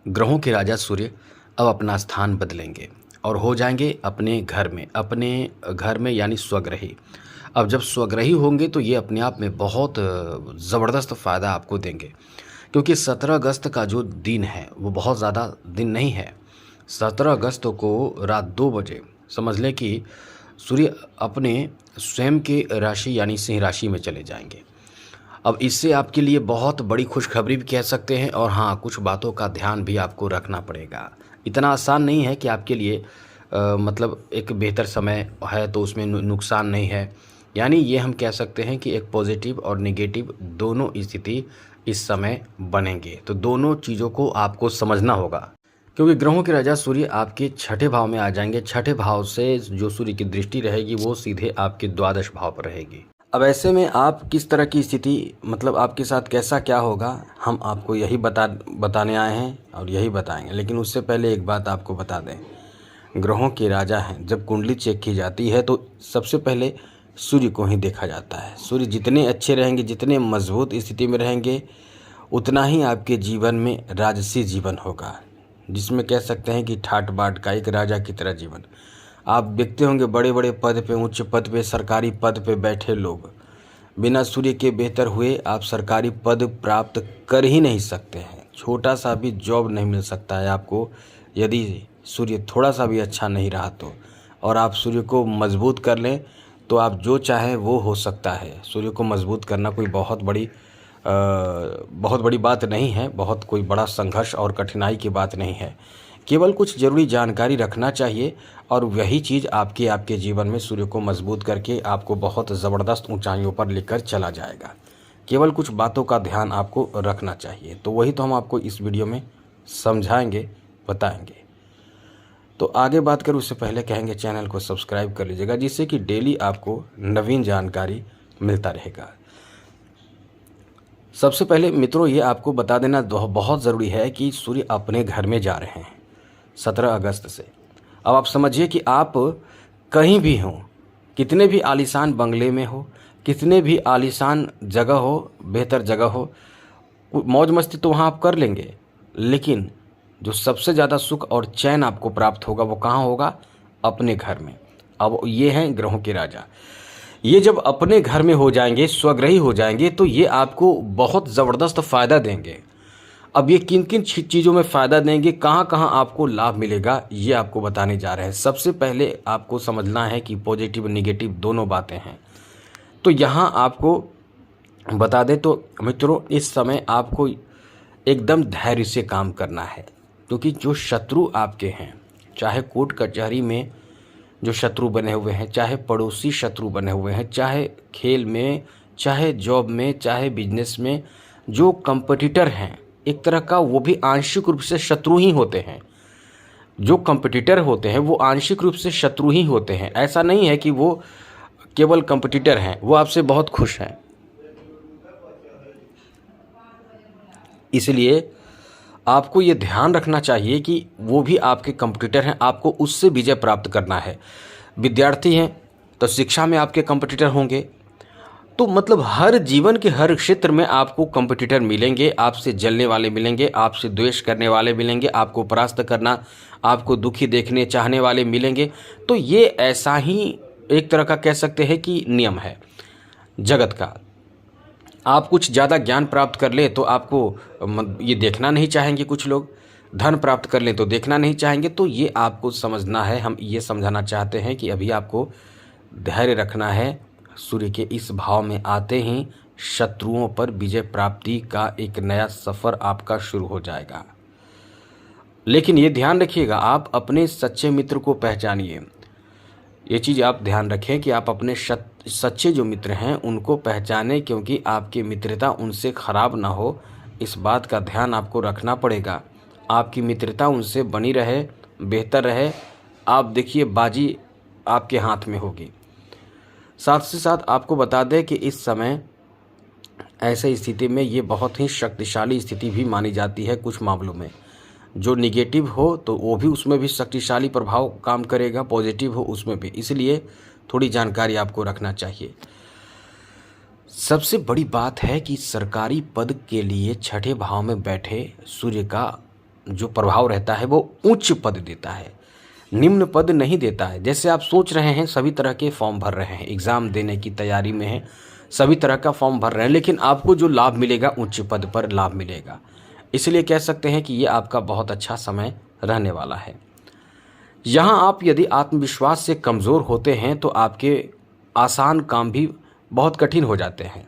ग्रहों के राजा सूर्य अब अपना स्थान बदलेंगे और हो जाएंगे अपने घर में यानी स्वग्रही। अब जब स्वग्रही होंगे तो ये अपने आप में बहुत ज़बरदस्त फ़ायदा आपको देंगे, क्योंकि 17 अगस्त का जो दिन है वो बहुत ज़्यादा दिन नहीं है। 17 अगस्त को रात 2 बजे समझ लें कि सूर्य अपने स्वयं के राशि यानी सिंह राशि में चले जाएंगे। अब इससे आपके लिए बहुत बड़ी खुशखबरी भी कह सकते हैं, और हाँ, कुछ बातों का ध्यान भी आपको रखना पड़ेगा। इतना आसान नहीं है कि आपके लिए मतलब एक बेहतर समय है तो उसमें नुकसान नहीं है। यानी ये हम कह सकते हैं कि एक पॉजिटिव और नेगेटिव दोनों स्थिति इस समय बनेंगे, तो दोनों चीज़ों को आपको समझना होगा। क्योंकि ग्रहों के राजा सूर्य आपके छठे भाव में आ जाएंगे। छठे भाव से जो सूर्य की दृष्टि रहेगी वो सीधे आपके द्वादश भाव पर रहेगी। अब ऐसे में आप किस तरह की स्थिति, मतलब आपके साथ कैसा क्या होगा, हम आपको यही बताने आए हैं और यही बताएंगे। लेकिन उससे पहले एक बात आपको बता दें, ग्रहों के राजा हैं, जब कुंडली चेक की जाती है तो सबसे पहले सूर्य को ही देखा जाता है। सूर्य जितने अच्छे रहेंगे, जितने मजबूत स्थिति में रहेंगे, उतना ही आपके जीवन में राजसी जीवन होगा, जिसमें कह सकते हैं कि ठाट बाट का एक राजा की तरह जीवन। आप देखते होंगे बड़े बड़े पद पे, उच्च पद पे, सरकारी पद पे बैठे लोग, बिना सूर्य के बेहतर हुए आप सरकारी पद प्राप्त कर ही नहीं सकते हैं। छोटा सा भी जॉब नहीं मिल सकता है आपको यदि सूर्य थोड़ा सा भी अच्छा नहीं रहा तो। और आप सूर्य को मजबूत कर लें तो आप जो चाहें वो हो सकता है। सूर्य को मजबूत करना कोई बहुत बड़ी बात नहीं है, बहुत कोई बड़ा संघर्ष और कठिनाई की बात नहीं है। केवल कुछ ज़रूरी जानकारी रखना चाहिए और वही चीज़ आपके जीवन में सूर्य को मजबूत करके आपको बहुत ज़बरदस्त ऊंचाइयों पर लेकर चला जाएगा। केवल कुछ बातों का ध्यान आपको रखना चाहिए, तो वही तो हम आपको इस वीडियो में समझाएंगे, बताएंगे। तो आगे बात करूँ उससे पहले कहेंगे चैनल को सब्सक्राइब कर लीजिएगा, जिससे कि डेली आपको नवीन जानकारी मिलता रहेगा। सबसे पहले मित्रों ये आपको बता देना बहुत ज़रूरी है कि सूर्य अपने घर में जा रहे हैं 17 अगस्त से। अब आप समझिए कि आप कहीं भी हों, कितने भी आलीशान बंगले में हो, कितने भी आलीशान जगह हो, बेहतर जगह हो, मौज मस्ती तो वहाँ आप कर लेंगे, लेकिन जो सबसे ज़्यादा सुख और चैन आपको प्राप्त होगा वो कहाँ होगा? अपने घर में। अब ये हैं ग्रहों के राजा। ये जब अपने घर में हो जाएंगे, स्वग्रही हो जाएंगे, तो ये आपको बहुत ज़बरदस्त फ़ायदा देंगे। अब ये किन किन चीज़ों में फ़ायदा देंगे, कहाँ कहाँ आपको लाभ मिलेगा, ये आपको बताने जा रहे हैं। सबसे पहले आपको समझना है कि पॉजिटिव निगेटिव दोनों बातें हैं। तो यहाँ आपको बता दें तो मित्रों, इस समय आपको एकदम धैर्य से काम करना है, क्योंकि जो शत्रु आपके हैं, चाहे कोर्ट कचहरी में जो शत्रु बने हुए हैं, चाहे पड़ोसी शत्रु बने हुए हैं, चाहे खेल में, चाहे जॉब में, चाहे बिजनेस में, जो कंपटीटर हैं एक तरह का, वो भी आंशिक रूप से शत्रु ही होते हैं। जो कंपटीटर होते हैं वो आंशिक रूप से शत्रु ही होते हैं। ऐसा नहीं है कि वो केवल कंपटीटर हैं, वो आपसे बहुत खुश हैं। इसलिए आपको ये ध्यान रखना चाहिए कि वो भी आपके कंपटीटर हैं, आपको उससे विजय प्राप्त करना है। विद्यार्थी हैं तो शिक्षा में आपके कंपटीटर होंगे, तो मतलब हर जीवन के हर क्षेत्र में आपको कंपटीटर मिलेंगे, आपसे जलने वाले मिलेंगे, आपसे द्वेष करने वाले मिलेंगे, आपको परास्त करना, आपको दुखी देखने चाहने वाले मिलेंगे। तो ये ऐसा ही एक तरह का कह सकते हैं कि नियम है जगत का। आप कुछ ज़्यादा ज्ञान प्राप्त कर लें तो आपको ये देखना नहीं चाहेंगे, कुछ लोग धन प्राप्त कर लें तो देखना नहीं चाहेंगे। तो ये आपको समझना है, हम ये समझाना चाहते हैं कि अभी आपको धैर्य रखना है। सूर्य के इस भाव में आते ही शत्रुओं पर विजय प्राप्ति का एक नया सफ़र आपका शुरू हो जाएगा। लेकिन ये ध्यान रखिएगा, आप अपने सच्चे मित्र को पहचानिए। ये चीज़ आप ध्यान रखें कि आप अपने सच्चे जो मित्र हैं उनको पहचानें, क्योंकि आपकी मित्रता उनसे ख़राब ना हो, इस बात का ध्यान आपको रखना पड़ेगा। आपकी मित्रता उनसे बनी रहे, बेहतर रहे। आप देखिए बाजी आपके हाथ में होगी। साथ से साथ आपको बता दें कि इस समय ऐसे स्थिति में ये बहुत ही शक्तिशाली स्थिति भी मानी जाती है। कुछ मामलों में जो निगेटिव हो तो वो भी, उसमें भी शक्तिशाली प्रभाव काम करेगा, पॉजिटिव हो उसमें भी। इसलिए थोड़ी जानकारी आपको रखना चाहिए। सबसे बड़ी बात है कि सरकारी पद के लिए छठे भाव में बैठे सूर्य का जो प्रभाव रहता है वो उच्च पद देता है, निम्न पद नहीं देता है। जैसे आप सोच रहे हैं, सभी तरह के फॉर्म भर रहे हैं, एग्ज़ाम देने की तैयारी में हैं, सभी तरह का फॉर्म भर रहे हैं, लेकिन आपको जो लाभ मिलेगा उच्च पद पर लाभ मिलेगा। इसलिए कह सकते हैं कि ये आपका बहुत अच्छा समय रहने वाला है। यहाँ आप यदि आत्मविश्वास से कमज़ोर होते हैं तो आपके आसान काम भी बहुत कठिन हो जाते हैं।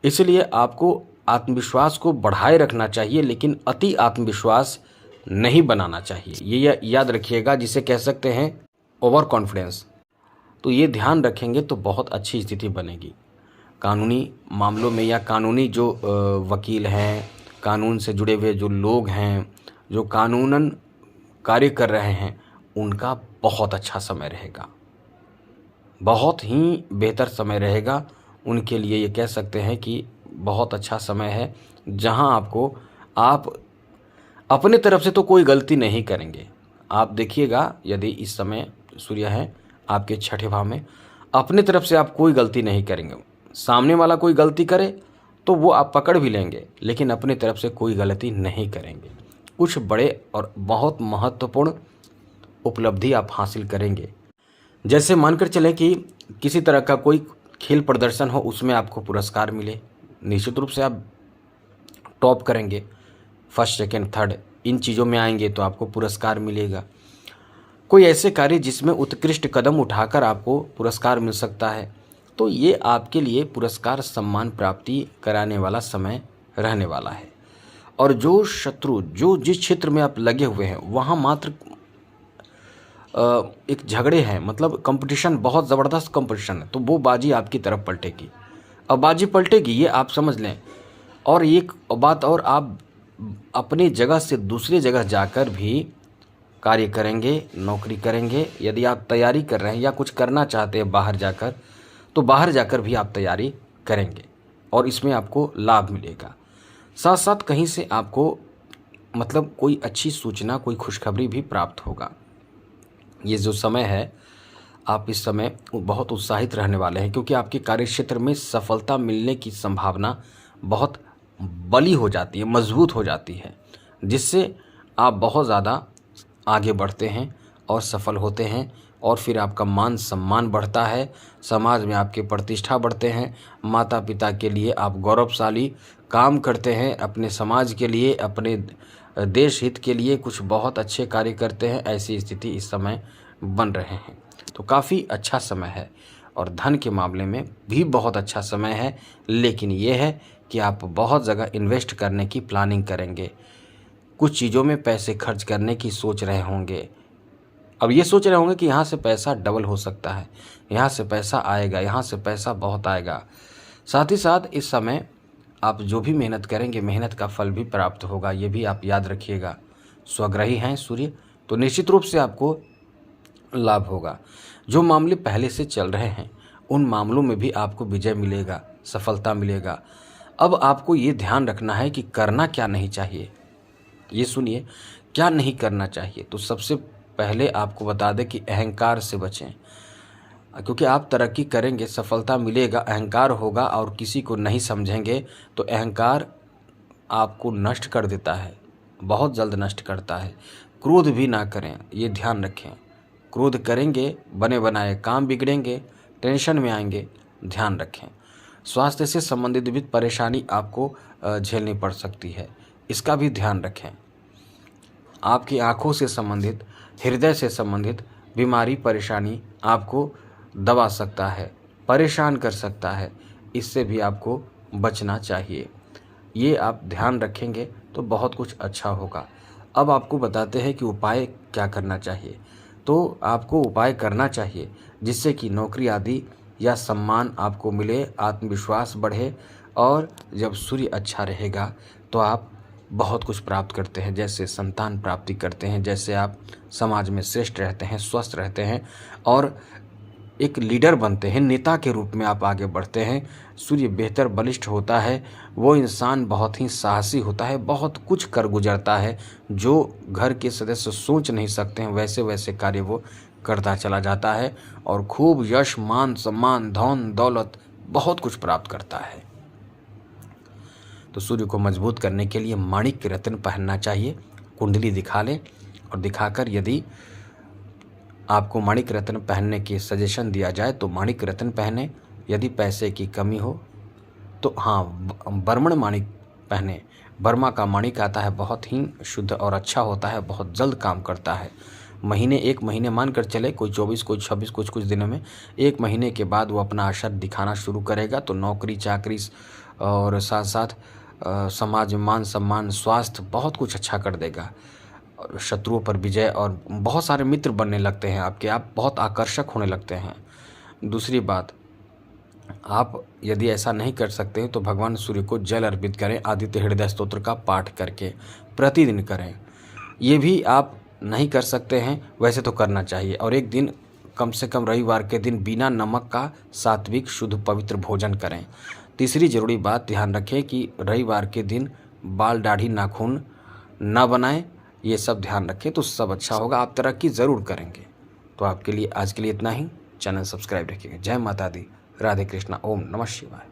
इसलिए आपको आत्मविश्वास को बढ़ाए रखना चाहिए, लेकिन अति आत्मविश्वास नहीं बनाना चाहिए। ये याद रखिएगा, जिसे कह सकते हैं ओवर कॉन्फिडेंस। तो ये ध्यान रखेंगे तो बहुत अच्छी स्थिति बनेगी। कानूनी मामलों में या कानूनी जो वकील हैं, कानून से जुड़े हुए जो लोग हैं, जो कानूनन कार्य कर रहे हैं, उनका बहुत अच्छा समय रहेगा, बहुत ही बेहतर समय रहेगा उनके लिए। ये कह सकते हैं कि बहुत अच्छा समय है, जहां आप अपने तरफ से तो कोई गलती नहीं करेंगे। आप देखिएगा, यदि इस समय सूर्य है आपके छठे भाव में, अपने तरफ से आप कोई गलती नहीं करेंगे। सामने वाला कोई गलती करे तो वो आप पकड़ भी लेंगे, लेकिन अपने तरफ से कोई गलती नहीं करेंगे। कुछ बड़े और बहुत महत्वपूर्ण उपलब्धि आप हासिल करेंगे। जैसे मानकर चलें कि किसी तरह का कोई खेल प्रदर्शन हो, उसमें आपको पुरस्कार मिले, निश्चित रूप से आप टॉप करेंगे, फर्स्ट सेकंड थर्ड इन चीज़ों में आएंगे तो आपको पुरस्कार मिलेगा। कोई ऐसे कार्य जिसमें उत्कृष्ट कदम उठाकर आपको पुरस्कार मिल सकता है, तो ये आपके लिए पुरस्कार सम्मान प्राप्ति कराने वाला समय रहने वाला है। और जो शत्रु जो जिस क्षेत्र में आप लगे हुए हैं वहाँ मात्र एक झगड़े हैं, मतलब कंपटीशन, बहुत ज़बरदस्त कंपटीशन है, तो वो बाजी आपकी तरफ पलटेगी। अब बाजी पलटेगी ये आप समझ लें। और एक बात और, आप अपनी जगह से दूसरी जगह जाकर भी कार्य करेंगे, नौकरी करेंगे। यदि आप तैयारी कर रहे हैं या कुछ करना चाहते हैं बाहर जाकर, तो बाहर जाकर भी आप तैयारी करेंगे और इसमें आपको लाभ मिलेगा। साथ साथ कहीं से आपको मतलब कोई अच्छी सूचना, कोई खुशखबरी भी प्राप्त होगा। ये जो समय है, आप इस समय बहुत उत्साहित रहने वाले हैं, क्योंकि आपके कार्यक्षेत्र में सफलता मिलने की संभावना बहुत बली हो जाती है, मजबूत हो जाती है, जिससे आप बहुत ज़्यादा आगे बढ़ते हैं और सफल होते हैं। और फिर आपका मान सम्मान बढ़ता है, समाज में आपकी प्रतिष्ठा बढ़ते हैं, माता पिता के लिए आप गौरवशाली काम करते हैं, अपने समाज के लिए, अपने देश हित के लिए कुछ बहुत अच्छे कार्य करते हैं। ऐसी स्थिति इस समय बन रहे हैं, तो काफ़ी अच्छा समय है। और धन के मामले में भी बहुत अच्छा समय है, लेकिन ये है कि आप बहुत जगह इन्वेस्ट करने की प्लानिंग करेंगे, कुछ चीज़ों में पैसे खर्च करने की सोच रहे होंगे। अब ये सोच रहे होंगे कि यहाँ से पैसा डबल हो सकता है, यहाँ से पैसा आएगा, यहाँ से पैसा बहुत आएगा। साथ ही साथ इस समय आप जो भी मेहनत करेंगे, मेहनत का फल भी प्राप्त होगा, ये भी आप याद रखिएगा। स्वग्रही हैं सूर्य, तो निश्चित रूप से आपको लाभ होगा। जो मामले पहले से चल रहे हैं उन मामलों में भी आपको विजय मिलेगा, सफलता मिलेगा। अब आपको ये ध्यान रखना है कि करना क्या नहीं चाहिए। ये सुनिए, क्या नहीं करना चाहिए। तो सबसे पहले आपको बता दें कि अहंकार से बचें, क्योंकि आप तरक्की करेंगे, सफलता मिलेगा, अहंकार होगा और किसी को नहीं समझेंगे तो अहंकार आपको नष्ट कर देता है, बहुत जल्द नष्ट करता है। क्रोध भी ना करें, ये ध्यान रखें। क्रोध करेंगे, बने बनाए काम बिगड़ेंगे, टेंशन में आएंगे, ध्यान रखें। स्वास्थ्य से संबंधित भी परेशानी आपको झेलनी पड़ सकती है, इसका भी ध्यान रखें। आपकी आँखों से संबंधित, हृदय से संबंधित बीमारी, परेशानी आपको दबा सकता है, परेशान कर सकता है, इससे भी आपको बचना चाहिए। ये आप ध्यान रखेंगे तो बहुत कुछ अच्छा होगा। अब आपको बताते हैं कि उपाय क्या करना चाहिए। तो आपको उपाय करना चाहिए जिससे कि नौकरी आदि या सम्मान आपको मिले, आत्मविश्वास बढ़े, और जब सूर्य अच्छा रहेगा तो आप बहुत कुछ प्राप्त करते हैं। जैसे संतान प्राप्ति करते हैं, जैसे आप समाज में श्रेष्ठ रहते हैं, स्वस्थ रहते हैं और एक लीडर बनते हैं, नेता के रूप में आप आगे बढ़ते हैं। सूर्य बेहतर बलिष्ठ होता है, वो इंसान बहुत ही साहसी होता है, बहुत कुछ कर गुजरता है, जो घर के सदस्य सोच नहीं सकते हैं वैसे वैसे कार्य वो करता चला जाता है और खूब यश, मान, सम्मान, धन दौलत बहुत कुछ प्राप्त करता है। तो सूर्य को मजबूत करने के लिए माणिक्य रत्न पहनना चाहिए, कुंडली दिखा लें और दिखाकर यदि आपको माणिक रत्न पहनने की सजेशन दिया जाए तो माणिक रत्न पहने। यदि पैसे की कमी हो तो हाँ, बर्मण माणिक पहने। बर्मा का माणिक आता है, बहुत ही शुद्ध और अच्छा होता है, बहुत जल्द काम करता है। एक महीने मान कर चले, कोई 24, कोई 26, कुछ दिनों में, 1 महीने के बाद वो अपना असर दिखाना शुरू करेगा। तो नौकरी चाकरी और साथ साथ समाज में मान सम्मान, स्वास्थ्य, बहुत कुछ अच्छा कर देगा। और शत्रुओं पर विजय और बहुत सारे मित्र बनने लगते हैं आपके, आप बहुत आकर्षक होने लगते हैं। दूसरी बात, आप यदि ऐसा नहीं कर सकते तो भगवान सूर्य को जल अर्पित करें, आदित्य हृदय स्तोत्र का पाठ करके प्रतिदिन करें। ये भी आप नहीं कर सकते हैं वैसे तो करना चाहिए। और एक दिन कम से कम रविवार के दिन बिना नमक का सात्विक शुद्ध पवित्र भोजन करें। तीसरी ज़रूरी बात ध्यान रखें कि रविवार के दिन बाल दाढ़ी नाखून न बनाएं। ये सब ध्यान रखें तो सब अच्छा होगा, आप तरक्की ज़रूर करेंगे। तो आपके लिए आज के लिए इतना ही। चैनल सब्सक्राइब रखिएगा। जय माता दी, राधे कृष्णा, ओम नमः शिवाय।